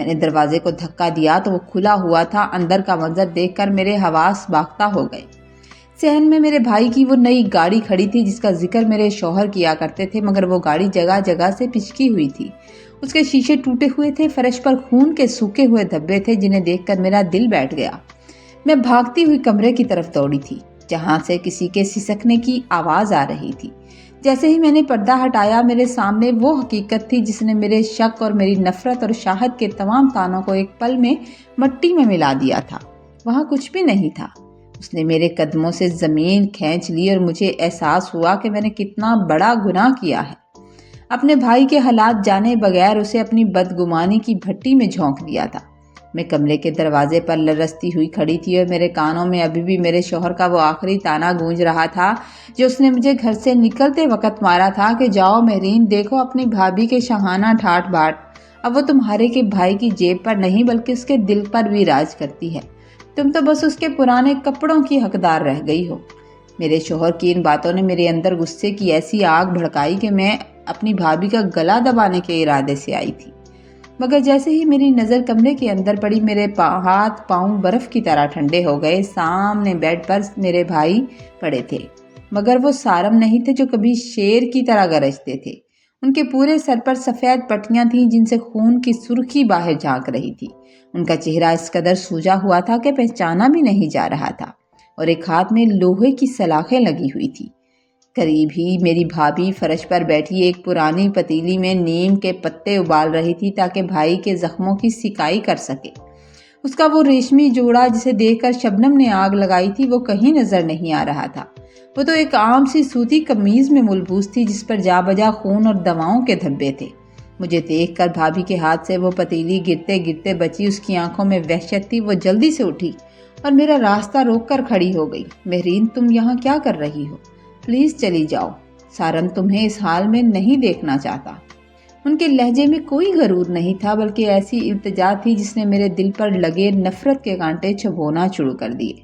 میں نے دروازے کو دھکا دیا تو وہ کھلا ہوا تھا۔ اندر کا منظر دیکھ کر میرے حواس باختہ ہو گئے۔ صحن میں میرے بھائی کی وہ نئی گاڑی کھڑی تھی جس کا ذکر میرے شوہر کیا کرتے تھے، مگر وہ گاڑی جگہ جگہ سے پچکی ہوئی تھی۔ اس کے شیشے ٹوٹے ہوئے تھے، فرش پر خون کے سوکھے ہوئے دھبے تھے جنہیں دیکھ کر میرا دل بیٹھ گیا۔ میں بھاگتی ہوئی کمرے کی طرف دوڑی تھی جہاں سے کسی کے سسکنے کی آواز آ رہی تھی۔ جیسے ہی میں نے پردہ ہٹایا، میرے سامنے وہ حقیقت تھی جس نے میرے شک اور میری نفرت اور شاہد کے تمام تانوں کو ایک پل میں مٹی میں ملا دیا تھا۔ وہاں کچھ بھی نہیں تھا۔ اس نے میرے قدموں سے زمین کھینچ لی اور مجھے احساس ہوا کہ میں نے کتنا بڑا گناہ کیا ہے۔ اپنے بھائی کے حالات جانے بغیر اسے اپنی بدگمانی کی بھٹی میں جھونک دیا تھا۔ میں کمرے کے دروازے پر لرزتی ہوئی کھڑی تھی اور میرے کانوں میں ابھی بھی میرے شوہر کا وہ آخری طعنہ گونج رہا تھا جو اس نے مجھے گھر سے نکلتے وقت مارا تھا کہ جاؤ مہرین، دیکھو اپنی بھابھی کے شاہانہ ٹھاٹ باٹ، اب وہ تمہارے کے بھائی کی جیب پر نہیں بلکہ اس کے دل پر بھی راج کرتی ہے، تم تو بس اس کے پرانے کپڑوں کی حقدار رہ گئی ہو۔ میرے شوہر کی ان باتوں نے میرے اندر غصے کی ایسی آگ بھڑکائی کہ میں اپنی بھابھی کا گلا دبانے کے ارادے سے آئی تھی، مگر جیسے ہی میری نظر کمرے کے اندر پڑی میرے ہاتھ پاؤں برف کی طرح ٹھنڈے ہو گئے۔ سامنے بیڈ پر میرے بھائی پڑے تھے، مگر وہ سارم نہیں تھے جو کبھی شیر کی طرح گرجتے تھے۔ ان کے پورے سر پر سفید پٹیاں تھیں جن سے خون کی سرخی باہر جھانک رہی تھی۔ ان کا چہرہ اس قدر سوجا ہوا تھا کہ پہچانا بھی نہیں جا رہا تھا، اور ایک ہاتھ میں لوہے کی سلاخیں لگی ہوئی تھی۔ قریب ہی میری بھابھی فرش پر بیٹھی ایک پرانی پتیلی میں نیم کے پتے ابال رہی تھی تاکہ بھائی کے زخموں کی سکائی کر سکے۔ اس کا وہ ریشمی جوڑا جسے دیکھ کر شبنم نے آگ لگائی تھی وہ کہیں نظر نہیں آ رہا تھا۔ وہ تو ایک عام سی سوتی قمیض میں ملبوس تھی جس پر جا بجا خون اور دواؤں کے دھبے تھے۔ مجھے دیکھ کر بھابھی کے ہاتھ سے وہ پتیلی گرتے گرتے بچی۔ اس کی آنکھوں میں وحشت تھی۔ وہ جلدی سے اٹھی اور میرا راستہ روک کر کھڑی ہو گئی۔ مہرین، تم یہاں کیا کر رہی ہو؟ پلیز چلی جاؤ، سارم تمہیں اس حال میں نہیں دیکھنا چاہتا۔ ان کے لہجے میں کوئی غرور نہیں تھا بلکہ ایسی التجا تھی جس نے میرے دل پر لگے نفرت کے کانٹے چبھونا شروع کر دیے۔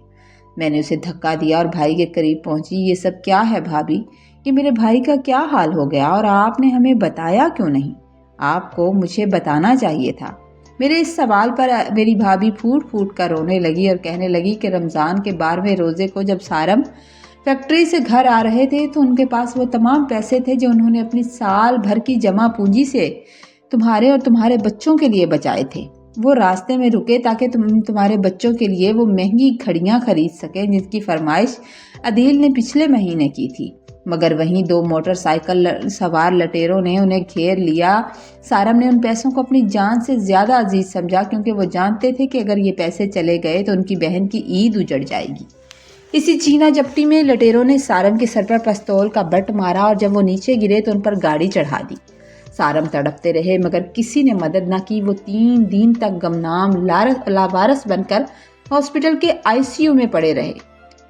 میں نے اسے دھکا دیا اور بھائی کے قریب پہنچی۔ یہ سب کیا ہے بھابھی؟ کہ میرے بھائی کا کیا حال ہو گیا اور آپ نے ہمیں بتایا کیوں نہیں؟ آپ کو مجھے بتانا چاہیے تھا۔ میرے اس سوال پر میری بھابھی پھوٹ پھوٹ کر رونے لگی اور کہنے لگی کہ رمضان کے 12ویں روزے کو جب سارم فیکٹری سے گھر آ رہے تھے تو ان کے پاس وہ تمام پیسے تھے جو انہوں نے اپنی سال بھر کی جمع پونجی سے تمہارے اور تمہارے بچوں کے لیے بچائے تھے۔ وہ راستے میں رکے تاکہ تمہارے بچوں کے لیے وہ مہنگی گھڑیاں خرید سکیں جس کی فرمائش عدیل نے پچھلے مہینے کی تھی، مگر وہیں 2 موٹر سائیکل سوار لٹیروں نے انہیں گھیر لیا۔ سارم نے ان پیسوں کو اپنی جان سے زیادہ عزیز سمجھا کیونکہ وہ جانتے تھے کہ اگر یہ پیسے چلے گئے تو ان کی بہن کی عید اجڑ جائے گی۔ اسی چینا جپٹی میں لٹیروں نے سارم کے سر پر پستول کا بٹ مارا اور جب وہ نیچے گرے تو ان پر گاڑی چڑھا دی۔ سارم تڑپتے رہے مگر کسی نے مدد نہ کی۔ وہ 3 دن تک گمنام لاوارث بن کر ہاسپٹل کے ICU میں پڑے رہے۔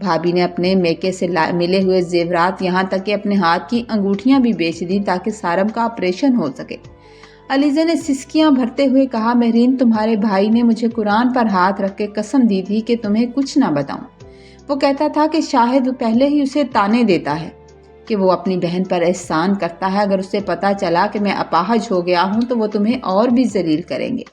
بھابھی نے اپنے میکے سے ملے ہوئے زیورات یہاں تک کہ اپنے ہاتھ کی انگوٹھیاں بھی بیچ دیں تاکہ سارم کا آپریشن ہو سکے۔ علیزہ نے سسکیاں بھرتے ہوئے کہا، مہرین، تمہارے بھائی نے مجھے قرآن پر ہاتھ رکھ کے قسم دی تھی کہ تمہیں کچھ نہ بتاؤں۔ وہ کہتا تھا کہ شاہد پہلے ہی اسے تانے دیتا ہے کہ وہ اپنی بہن پر احسان کرتا ہے، اگر اسے پتا چلا کہ میں اپاہج ہو گیا ہوں تو وہ تمہیں اور بھی ذلیل کریں گے۔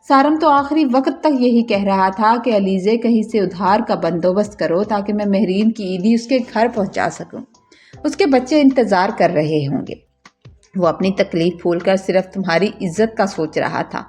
سارم تو آخری وقت تک یہی کہہ رہا تھا کہ علیزے کہیں سے ادھار کا بندوبست کرو تاکہ میں مہرین کی عیدی اس کے گھر پہنچا سکوں۔ اس کے بچے انتظار کر رہے ہوں گے۔ وہ اپنی تکلیف پھول کر صرف تمہاری عزت کا سوچ رہا تھا۔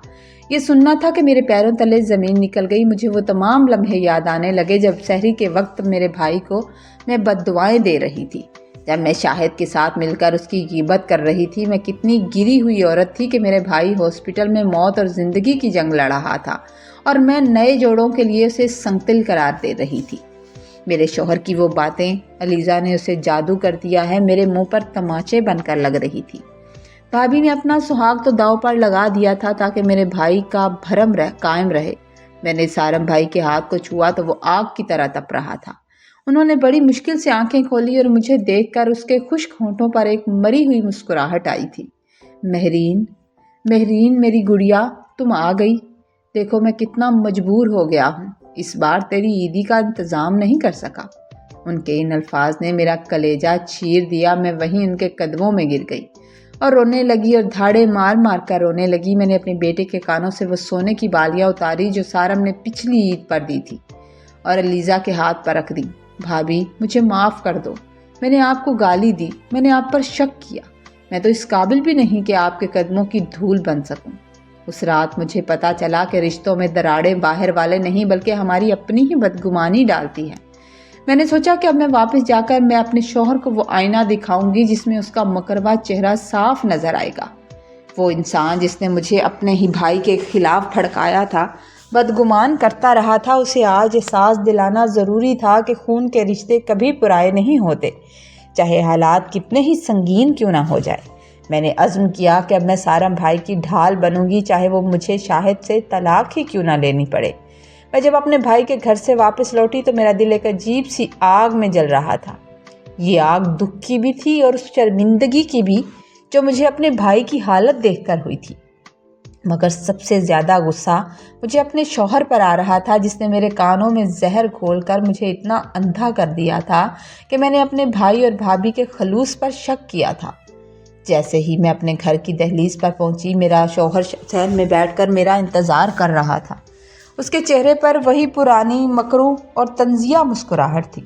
یہ سننا تھا کہ میرے پیروں تلے زمین نکل گئی۔ مجھے وہ تمام لمحے یاد آنے لگے جب سحری کے وقت میرے بھائی کو میں بد دعائیں دے رہی تھی، جب میں شاہد کے ساتھ مل کر اس کی غیبت کر رہی تھی۔ میں کتنی گری ہوئی عورت تھی کہ میرے بھائی ہاسپٹل میں موت اور زندگی کی جنگ لڑ رہا تھا اور میں نئے جوڑوں کے لیے اسے سنگتل قرار دے رہی تھی۔ میرے شوہر کی وہ باتیں، علیزہ نے اسے جادو کر دیا ہے، میرے منہ پر تماچے بن کر لگ رہی تھی۔ بھابھی نے اپنا سہاگ تو داؤ پر لگا دیا تھا تاکہ میرے بھائی کا بھرم قائم رہے۔ میں نے سارم بھائی کے ہاتھ کو چھوا تو وہ آگ کی طرح تپ رہا تھا۔ انہوں نے بڑی مشکل سے آنکھیں کھولی اور مجھے دیکھ کر اس کے خشک ہونٹوں پر ایک مری ہوئی مسکراہٹ آئی تھی۔ مہرین، مہرین میری گڑیا، تم آ گئی۔ دیکھو میں کتنا مجبور ہو گیا ہوں، اس بار تیری عیدی کا انتظام نہیں کر سکا۔ ان کے ان الفاظ نے میرا کلیجہ چیر دیا۔ میں وہیں ان کے قدموں میں گر گئی اور رونے لگی اور دھاڑے مار مار کر رونے لگی۔ میں نے اپنے بیٹے کے کانوں سے وہ سونے کی بالیاں اتاری جو سارم نے پچھلی عید پر دی تھی اور علیزہ کے ہاتھ پر رکھ دی۔ بھابھی مجھے معاف کر دو، میں نے آپ کو گالی دی، میں نے آپ پر شک کیا، میں تو اس قابل بھی نہیں کہ آپ کے قدموں کی دھول بن سکوں۔ اس رات مجھے پتا چلا کہ رشتوں میں دراڑیں باہر والے نہیں بلکہ ہماری اپنی ہی بدگمانی ڈالتی ہے۔ میں نے سوچا کہ اب میں واپس جا کر میں اپنے شوہر کو وہ آئینہ دکھاؤں گی جس میں اس کا مکروا چہرہ صاف نظر آئے گا۔ وہ انسان جس نے مجھے اپنے ہی بھائی کے خلاف بھڑکایا تھا، بدگمان کرتا رہا تھا، اسے آج احساس دلانا ضروری تھا کہ خون کے رشتے کبھی پرائے نہیں ہوتے، چاہے حالات کتنے ہی سنگین کیوں نہ ہو جائے۔ میں نے عزم کیا کہ اب میں سارم بھائی کی ڈھال بنوں گی، چاہے وہ مجھے شاہد سے طلاق ہی کیوں نہ لینی پڑے۔ میں جب اپنے بھائی کے گھر سے واپس لوٹی تو میرا دل ایک عجیب سی آگ میں جل رہا تھا۔ یہ آگ دکھ کی بھی تھی اور اس شرمندگی کی بھی جو مجھے اپنے بھائی کی حالت دیکھ کر ہوئی تھی، مگر سب سے زیادہ غصہ مجھے اپنے شوہر پر آ رہا تھا جس نے میرے کانوں میں زہر گھول کر مجھے اتنا اندھا کر دیا تھا کہ میں نے اپنے بھائی اور بھابھی کے خلوص پر شک کیا تھا۔ جیسے ہی میں اپنے گھر کی دہلیز پر پہنچی، میرا شوہر صحن میں بیٹھ کر میرا انتظار کر رہا تھا۔ اس کے چہرے پر وہی پرانی مکروہ اور طنزیہ مسکراہٹ تھی۔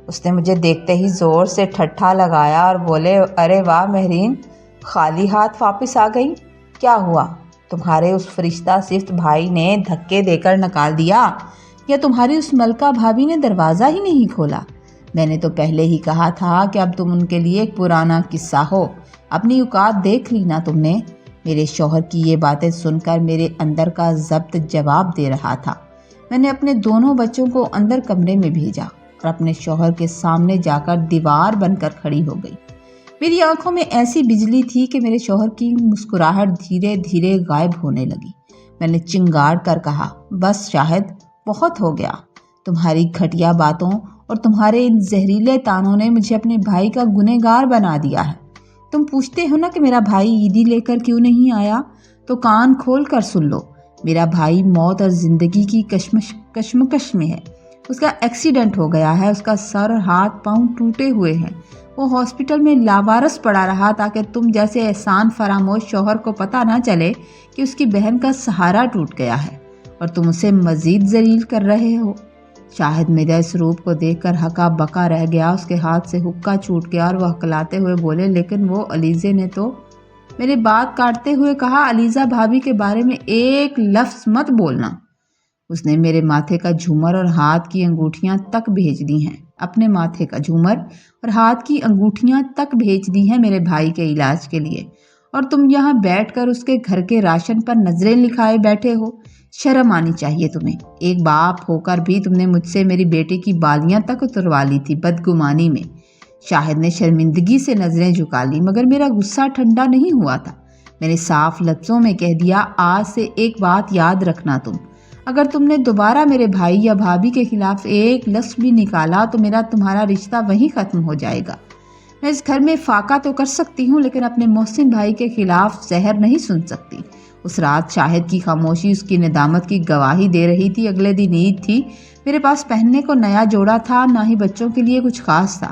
اس نے مجھے دیکھتے ہی زور سے ٹھٹھا لگایا اور بولے، ارے واہ مہرین، خالی ہاتھ واپس آ گئی؟ کیا ہوا؟ تمہارے اس فرشتہ صفت بھائی نے دھکے دے کر نکال دیا یا تمہاری اس ملکہ بھابھی نے دروازہ ہی نہیں کھولا؟ میں نے تو پہلے ہی کہا تھا کہ اب تم ان کے لیے ایک پرانا قصہ ہو، اپنی اوقات دیکھ لی نا تم نے۔ میرے شوہر کی یہ باتیں سن کر میرے اندر کا ضبط جواب دے رہا تھا۔ میں نے اپنے دونوں بچوں کو اندر کمرے میں بھیجا اور اپنے شوہر کے سامنے جا کر دیوار بن کر کھڑی ہو گئی۔ میری آنکھوں میں ایسی بجلی تھی کہ میرے شوہر کی مسکراہٹ دھیرے دھیرے غائب ہونے لگی۔ میں نے چنگاڑ کر کہا، بس شاہد، بہت ہو گیا۔ تمہاری گھٹیا باتوں اور تمہارے ان زہریلے تانوں نے مجھے اپنے بھائی کا گنہگار بنا دیا ہے۔ تم پوچھتے ہو نا کہ میرا بھائی عیدی لے کر کیوں نہیں آیا، تو کان کھول کر سن لو۔ میرا بھائی موت اور زندگی کی کشمکش میں ہے۔ اس کا ایکسیڈنٹ ہو گیا ہے، اس کا سر اور ہاتھ پاؤں ٹوٹے ہوئے ہیں، وہ ہاسپٹل میں لاوارث پڑا رہا تاکہ تم جیسے احسان فراموش شوہر کو پتہ نہ چلے کہ اس کی بہن کا سہارا ٹوٹ گیا ہے اور تم اسے مزید ذلیل کر رہے ہو۔ شاہد میرے اس روپ کو دیکھ کر ہکا بکا رہ گیا، اس کے ہاتھ سے حقہ چھوٹ گیا اور وہ ہکلاتے ہوئے بولے، لیکن وہ علیزے نے تو… میں نے بات کاٹتے ہوئے کہا، علیزہ بھابھی کے بارے میں ایک لفظ مت بولنا۔ اس نے میرے ماتھے کا جھومر اور ہاتھ کی انگوٹھیاں تک بھیج دی ہیں، اپنے ماتھے کا جھومر اور ہاتھ کی انگوٹھیاں تک بھیج دی ہیں میرے بھائی کے علاج کے لیے، اور تم یہاں بیٹھ کر اس کے گھر کے راشن پر نظریں لکھائے بیٹھے ہو۔ شرم آنی چاہیے تمہیں، ایک باپ ہو کر بھی تم نے مجھ سے میری بیٹے کی بالیاں تک اتروا لی تھی بدگمانی میں۔ شاہد نے شرمندگی سے نظریں جھکا لی، مگر میرا غصہ ٹھنڈا نہیں ہوا تھا۔ میں نے صاف لفظوں میں کہہ دیا، آج سے ایک بات یاد رکھنا، اگر تم نے دوبارہ میرے بھائی یا بھابھی کے خلاف ایک لفظ بھی نکالا تو میرا تمہارا رشتہ وہیں ختم ہو جائے گا۔ میں اس گھر میں فاقہ تو کر سکتی ہوں لیکن اپنے محسن بھائی کے خلاف زہر نہیں سن سکتی۔ اس رات شاہد کی خاموشی اس کی ندامت کی گواہی دے رہی تھی۔ اگلے دن عید تھی، میرے پاس پہننے کو نیا جوڑا تھا، نہ ہی بچوں کے لیے کچھ خاص تھا،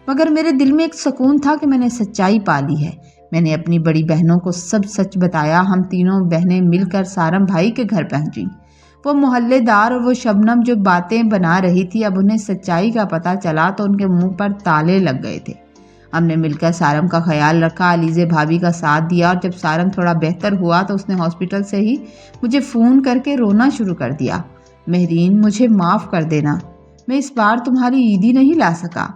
مگر میرے دل میں ایک سکون تھا کہ میں نے سچائی پالی ہے۔ میں نے اپنی بڑی بہنوں کو سب سچ بتایا۔ ہم تینوں بہنیں مل کر سارم بھائی کے گھر پہنچیں۔ وہ محلے دار اور وہ شبنم جو باتیں بنا رہی تھی، اب انہیں سچائی کا پتہ چلا تو ان کے منہ پر تالے لگ گئے تھے۔ ہم نے مل کر سارم کا خیال رکھا، علیزے بھابھی کا ساتھ دیا، اور جب سارم تھوڑا بہتر ہوا تو اس نے ہاسپٹل سے ہی مجھے فون کر کے رونا شروع کر دیا، مہرین مجھے معاف کر دینا، میں اس بار تمہاری عیدی نہیں لا سکا۔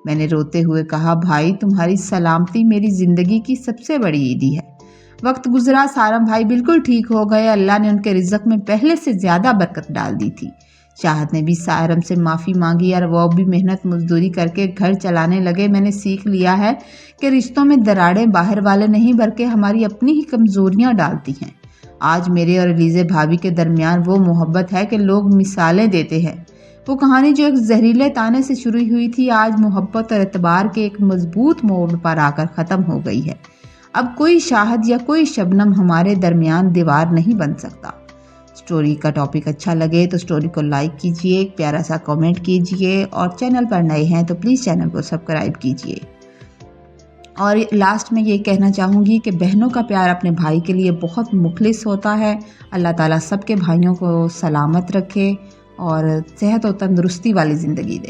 میں نے روتے ہوئے کہا، بھائی تمہاری سلامتی میری زندگی کی سب سے بڑی عیدی ہے۔ وقت گزرا، سارم بھائی بالکل ٹھیک ہو گئے، اللہ نے ان کے رزق میں پہلے سے زیادہ برکت ڈال دی تھی۔ شاہد نے بھی سارم سے معافی مانگی اور وہ بھی محنت مزدوری کر کے گھر چلانے لگے۔ میں نے سیکھ لیا ہے کہ رشتوں میں دراڑیں باہر والے نہیں بلکہ ہماری اپنی ہی کمزوریاں ڈالتی ہیں۔ آج میرے اور علیزے بھابھی کے درمیان وہ محبت ہے کہ لوگ مثالیں دیتے ہیں۔ وہ کہانی جو ایک زہریلے تانے سے شروع ہوئی تھی، آج محبت اور اعتبار کے ایک مضبوط موڑ پر آ کر ختم ہو گئی ہے۔ اب کوئی شاہد یا کوئی شبنم ہمارے درمیان دیوار نہیں بن سکتا۔ سٹوری کا ٹاپک اچھا لگے تو سٹوری کو لائک کیجئے، ایک پیارا سا کامنٹ کیجئے، اور چینل پر نئے ہیں تو پلیز چینل کو سبسکرائب کیجئے اور لاسٹ میں یہ کہنا چاہوں گی کہ بہنوں کا پیار اپنے بھائی کے لیے بہت مخلص ہوتا ہے. اللہ تعالیٰ سب کے بھائیوں کو سلامت رکھے اور صحت و تندرستی والی زندگی دے.